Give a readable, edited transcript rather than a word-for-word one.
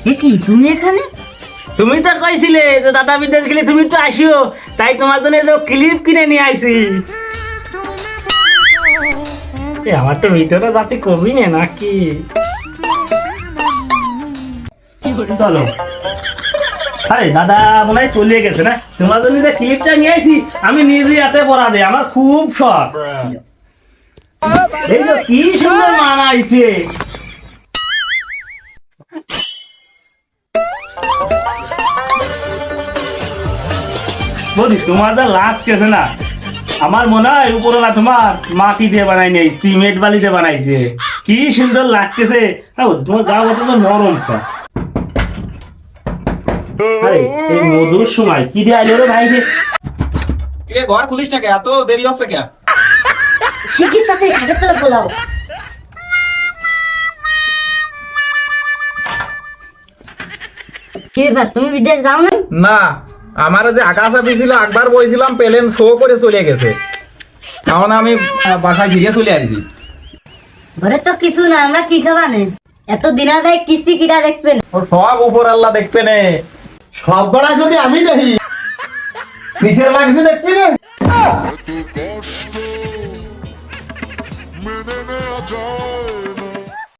কি তুমি এখানে? তুমি তো কইছিলে যে দাদা বিদেশ গেলে তুমি একটু আসিও, তাই তোমার জন্য এই যে ক্লিপ কিনে নিয়ে আইছি। আমার তো ভিতরে জাতি কমই না নাকি? চলো। আরে দাদা মনে হয় চলে গেছে না, তোমার জন্য যে ক্লিপটা নিয়ে আইছি আমি নিজে হাতে পরা দেয়, আমার খুব শখ। এই তো কি সুন্দর মানাইছে। বলি তোমার যা লাগতেছে না, আমার মনে হয় উপরওয়ালা তোমার মাটি দিয়ে বানাই নেই, সিমেন্ট বালি দিয়ে বানাইছে। কি সুন্দর লাগতেছে। তোমার গা কত নরম। আরে এই মধুর সময় কি দিয়ে আইলো রে ভাই? কিরে ঘর খুলিস না কে? এত দেরি হচ্ছে কে? শিগগির তাতে খাটের তলা পোলাও। কি ব্যাপার, তুমি বিদেশ যাও না? না, আমার যে আকাশ ছিল একবার বইছিলাম, পেলেন শো করে চলে গেছে। এখন আমি বাসায় গিয়ে চলে আসছি। ঘরে তো কিছু না, আমরা কি খাবা নে? এত দিনা দেয় কিস্তি কিটা দেখবেন? ওর সব উপর আল্লাহ দেখবে নে। সব বেড়া যদি আমি দেখি নিচের লাগছে দেখবি না।